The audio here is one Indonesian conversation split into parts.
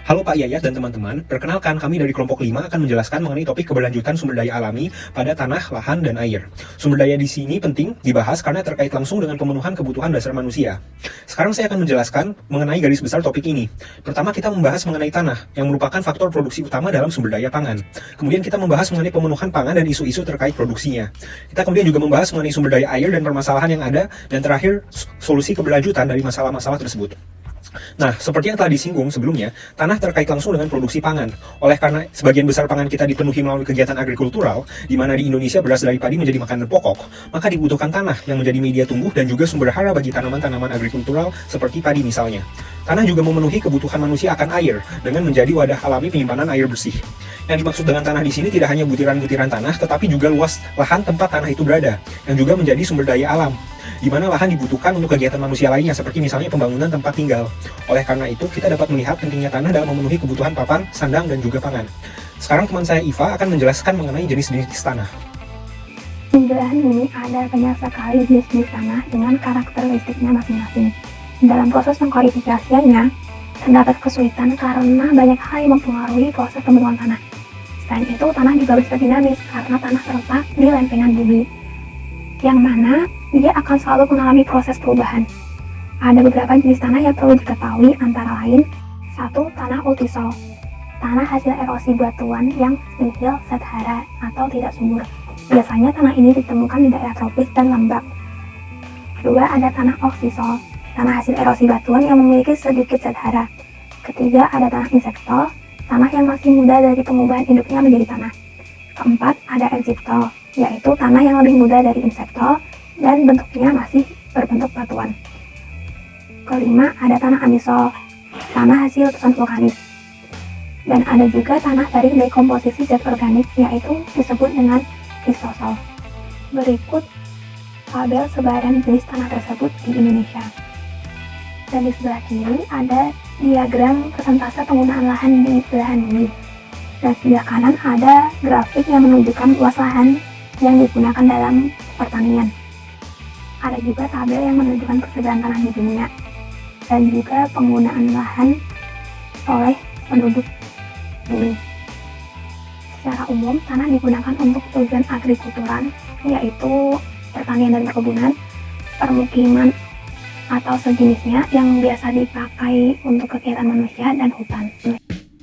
Halo Pak Yayat dan teman-teman, perkenalkan kami dari kelompok 5 akan menjelaskan mengenai topik keberlanjutan sumber daya alami pada tanah, lahan, dan air. Sumber daya di sini penting dibahas karena terkait langsung dengan pemenuhan kebutuhan dasar manusia. Sekarang saya akan menjelaskan mengenai garis besar topik ini. Pertama kita membahas mengenai tanah, yang merupakan faktor produksi utama dalam sumber daya pangan. Kemudian kita membahas mengenai pemenuhan pangan dan isu-isu terkait produksinya. Kita kemudian juga membahas mengenai sumber daya air dan permasalahan yang ada, dan terakhir solusi keberlanjutan dari masalah-masalah tersebut. Nah, seperti yang telah disinggung sebelumnya, tanah terkait langsung dengan produksi pangan. Oleh karena sebagian besar pangan kita dipenuhi melalui kegiatan agrikultural, di mana di Indonesia beras dari padi menjadi makanan pokok, maka dibutuhkan tanah yang menjadi media tumbuh dan juga sumber hara bagi tanaman-tanaman agrikultural seperti padi misalnya. Tanah juga memenuhi kebutuhan manusia akan air dengan menjadi wadah alami penyimpanan air bersih. Yang dimaksud dengan tanah di sini tidak hanya butiran-butiran tanah, tetapi juga luas lahan tempat tanah itu berada, yang juga menjadi sumber daya alam, di mana lahan dibutuhkan untuk kegiatan manusia lainnya seperti misalnya pembangunan tempat tinggal. Oleh karena itu, kita dapat melihat pentingnya tanah dalam memenuhi kebutuhan papan, sandang, dan juga pangan. Sekarang teman saya Iva akan menjelaskan mengenai jenis-jenis tanah. Di belahan bumi ada banyak sekali jenis-jenis tanah dengan karakteristiknya masing-masing. Dalam proses pengkodifikasiannya, terdapat kesulitan karena banyak hal yang mempengaruhi proses pembentukan tanah. Selain itu, tanah juga bersifat dinamis karena tanah terletak di lempengan bumi, yang mana dia akan selalu mengalami proses perubahan. Ada beberapa jenis tanah yang perlu diketahui, antara lain 1. Tanah ultisol, tanah hasil erosi batuan yang nihil sedhara atau tidak subur. Biasanya tanah ini ditemukan di daerah tropis dan lembab. 2. Ada tanah oksisol, tanah hasil erosi batuan yang memiliki sedikit sedhara. 3. Ada tanah insektol, tanah yang masih muda dari pengubahan induknya menjadi tanah. 4. Ada enziptol, yaitu tanah yang lebih muda dari insektol dan bentuknya masih berbentuk batuan. 5. Ada tanah amisol, tanah hasil letusan vulkanis. Dan ada juga tanah dari dekomposisi zat organik, yaitu disebut dengan kristosol. Berikut tabel sebaran jenis tanah tersebut di Indonesia. Dan di sebelah kiri ada diagram persentase penggunaan lahan di belahan bumi. Dan sebelah kanan ada grafik yang menunjukkan luas lahan yang digunakan dalam pertanian. Ada juga tabel yang menunjukkan persediaan tanah di dunia dan juga penggunaan lahan oleh penduduk bumi. Secara umum, tanah digunakan untuk tujuan agrikultural, yaitu pertanian dan perkebunan, permukiman atau sejenisnya yang biasa dipakai untuk kegiatan manusia dan hutan.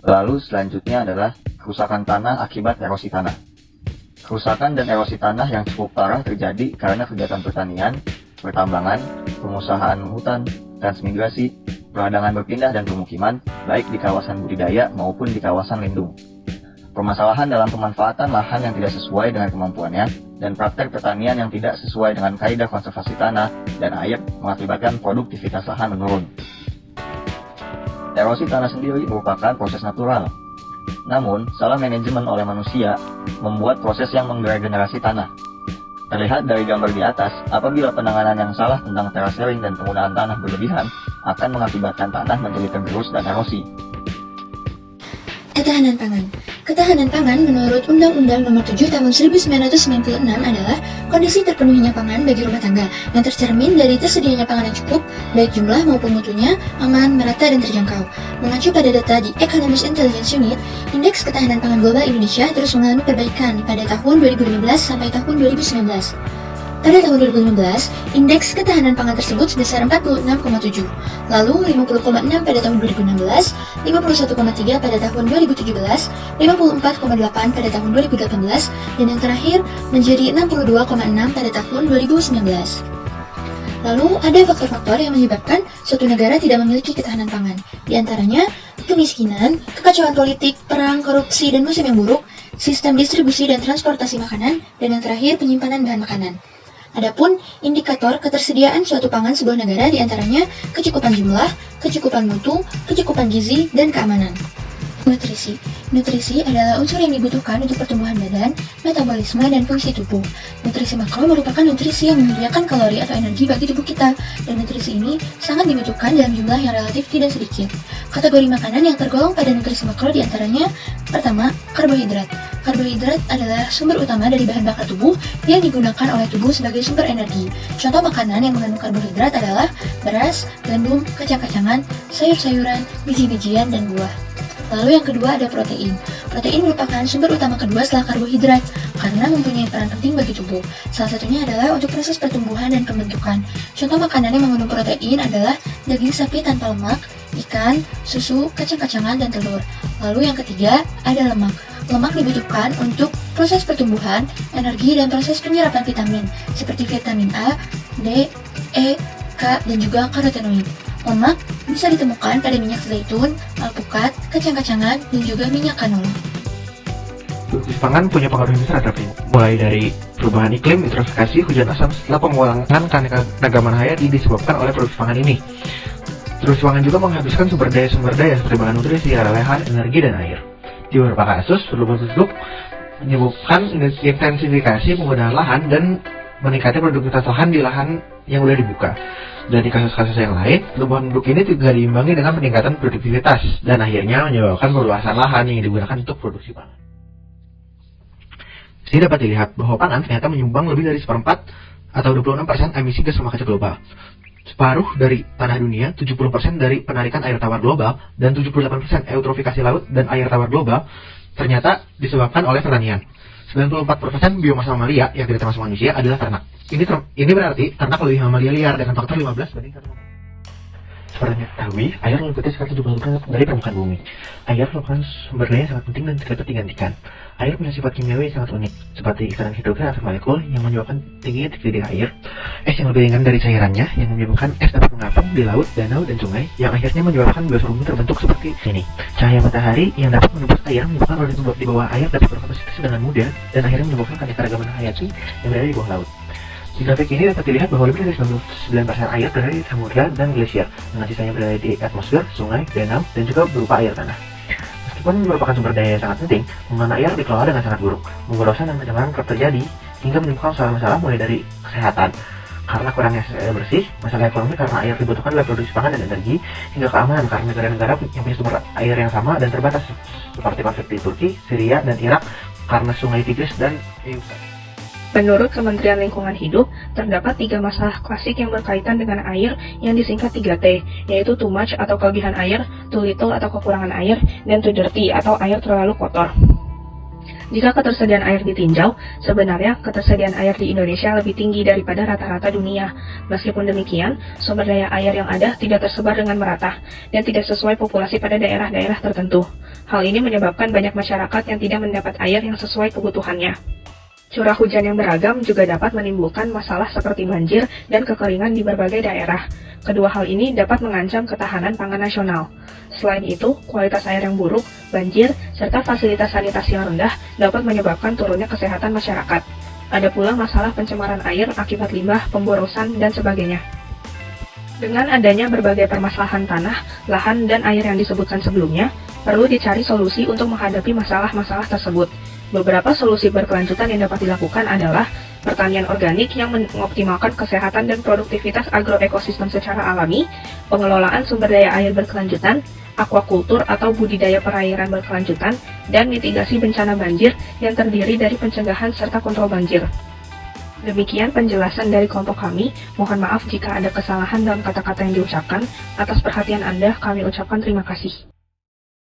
Lalu selanjutnya adalah kerusakan tanah akibat erosi tanah. Kerusakan dan erosi tanah yang cukup parah terjadi karena kegiatan pertanian, pertambangan, pengusahaan hutan, transmigrasi, peradangan berpindah dan pemukiman, baik di kawasan budidaya maupun di kawasan lindung. Permasalahan dalam pemanfaatan lahan yang tidak sesuai dengan kemampuannya, dan praktek pertanian yang tidak sesuai dengan kaidah konservasi tanah dan air mengakibatkan produktivitas lahan menurun. Erosi tanah sendiri merupakan proses natural. Namun, salah manajemen oleh manusia membuat proses yang mengdegenerasi tanah. Terlihat dari gambar di atas, apabila penanganan yang salah tentang terasering dan penggunaan tanah berlebihan akan mengakibatkan tanah menjadi tergerus dan erosi. Ketahanan pangan. Ketahanan pangan menurut Undang-Undang Nomor 7 Tahun 1996 adalah kondisi terpenuhinya pangan bagi rumah tangga yang tercermin dari tersedianya pangan yang cukup, baik jumlah maupun mutunya, aman, merata, dan terjangkau. Mengacu pada data di Economist Intelligence Unit, Indeks Ketahanan Pangan Global Indonesia terus mengalami perbaikan pada tahun 2015 sampai tahun 2019. Pada tahun 2015, indeks ketahanan pangan tersebut sebesar 46,7, lalu 50,6 pada tahun 2016, 51,3 pada tahun 2017, 54,8 pada tahun 2018, dan yang terakhir menjadi 62,6 pada tahun 2019. Lalu ada faktor-faktor yang menyebabkan suatu negara tidak memiliki ketahanan pangan, di antaranya kemiskinan, kekacauan politik, perang, korupsi, dan musim yang buruk, sistem distribusi dan transportasi makanan, dan yang terakhir penyimpanan bahan makanan. Adapun indikator ketersediaan suatu pangan sebuah negara diantaranya kecukupan jumlah, kecukupan mutu, kecukupan gizi, dan keamanan. Nutrisi. Nutrisi adalah unsur yang dibutuhkan untuk pertumbuhan badan, metabolisme, dan fungsi tubuh. Nutrisi makro merupakan nutrisi yang menyediakan kalori atau energi bagi tubuh kita, dan nutrisi ini sangat dibutuhkan dalam jumlah yang relatif tidak sedikit. Kategori makanan yang tergolong pada nutrisi makro diantaranya, pertama, karbohidrat. Karbohidrat adalah sumber utama dari bahan bakar tubuh yang digunakan oleh tubuh sebagai sumber energi. Contoh makanan yang mengandung karbohidrat adalah beras, gandum, kacang-kacangan, sayur-sayuran, biji-bijian, dan buah. Lalu yang kedua ada protein. Protein merupakan sumber utama kedua setelah karbohidrat karena mempunyai peran penting bagi tubuh. Salah satunya adalah untuk proses pertumbuhan dan pembentukan. Contoh makanan yang mengandung protein adalah daging sapi tanpa lemak, ikan, susu, kacang-kacangan, dan telur. Lalu yang ketiga ada lemak. Lemak dibutuhkan untuk proses pertumbuhan, energi, dan proses penyerapan vitamin seperti vitamin A, D, E, K, dan juga karotenoid. Lemak bisa ditemukan pada minyak zaitun, alpukat, kacang-kacangan, dan juga minyak canola. Produksi pangan punya pengaruh yang besar terhadap lingkungan, mulai dari perubahan iklim, introspeksi, hujan asam, setelah pengulangan keanekaragaman hayati disebabkan oleh produksi pangan ini. Produksi pangan juga menghabiskan sumber daya seperti bahan nutrisi, lahan, energi, dan air. Di beberapa kasus, perubahan tersebut menyebabkan intensifikasi penggunaan lahan dan meningkatnya produktivitas lahan di lahan yang sudah dibuka. Dan di kasus-kasus yang lain, perubahan penduduk ini juga diimbangi dengan peningkatan produktivitas dan akhirnya menyebabkan perluasan lahan yang digunakan untuk produksi pangan. Di sini dapat dilihat bahwa pangan ternyata menyumbang lebih dari 1/4 atau 26% emisi gas rumah kaca global. Separuh dari tanah dunia, 70% dari penarikan air tawar global, dan 78% eutrofikasi laut dan air tawar global ternyata disebabkan oleh pertanian. 94% biomasa mamalia yang tidak termasuk manusia adalah ternak. Ini berarti ternak lebih mamalia liar dengan faktor 15 banding 1. Seperti yang diketahui, air meliputi sekitar 70% dari permukaan bumi. Air merupakan sumber daya yang sangat penting dan tidak dapat digantikan. Air punya sifat kimiawi yang sangat unik, seperti ikatan hidrogen atau molekul yang menyebabkan tingginya debit air, es yang lebih ringan dari cairannya yang menyebabkan es dapat mengapung di laut, danau, dan sungai, yang akhirnya menyebabkan biosfer bumi terbentuk seperti ini. Cahaya matahari yang dapat menembus air menyebabkan oleh di bawah air dapat berfotosintesa dengan mudah dan akhirnya menyebabkan keanekaragaman hayati yang berada di bawah laut. Di grafik ini dapat dilihat bahwa lebih dari 99% air berada di samudra dan glasier, dengan sisanya berada di atmosfer, sungai, danau, dan juga berupa air tanah. Meskipun merupakan sumber daya yang sangat penting, penggunaan air dikelola dengan sangat buruk. Pemborosan dan pencemaran kerap terjadi hingga menimbulkan masalah mulai dari kesehatan karena kurangnya air bersih, masalah ekonomi karena air dibutuhkan oleh produksi pangan dan energi, hingga keamanan karena negara-negara yang punya sumber air yang sama dan terbatas seperti konflik di Turki, Syria, dan Irak karena sungai Tigris dan Euphrates. Menurut Kementerian Lingkungan Hidup, terdapat 3 masalah klasik yang berkaitan dengan air yang disingkat 3T, yaitu too much atau kelebihan air, too little atau kekurangan air, dan too dirty atau air terlalu kotor. Jika ketersediaan air ditinjau, sebenarnya ketersediaan air di Indonesia lebih tinggi daripada rata-rata dunia. Meskipun demikian, sumber daya air yang ada tidak tersebar dengan merata dan tidak sesuai populasi pada daerah-daerah tertentu. Hal ini menyebabkan banyak masyarakat yang tidak mendapat air yang sesuai kebutuhannya. Curah hujan yang beragam juga dapat menimbulkan masalah seperti banjir dan kekeringan di berbagai daerah. Kedua hal ini dapat mengancam ketahanan pangan nasional. Selain itu, kualitas air yang buruk, banjir, serta fasilitas sanitasi yang rendah dapat menyebabkan turunnya kesehatan masyarakat. Ada pula masalah pencemaran air akibat limbah, pemborosan, dan sebagainya. Dengan adanya berbagai permasalahan tanah, lahan, dan air yang disebutkan sebelumnya, perlu dicari solusi untuk menghadapi masalah-masalah tersebut. Beberapa solusi berkelanjutan yang dapat dilakukan adalah pertanian organik yang mengoptimalkan kesehatan dan produktivitas agroekosistem secara alami, pengelolaan sumber daya air berkelanjutan, aquakultur atau budidaya perairan berkelanjutan, dan mitigasi bencana banjir yang terdiri dari pencegahan serta kontrol banjir. Demikian penjelasan dari kelompok kami. Mohon maaf jika ada kesalahan dalam kata-kata yang diucapkan. Atas perhatian Anda, kami ucapkan terima kasih.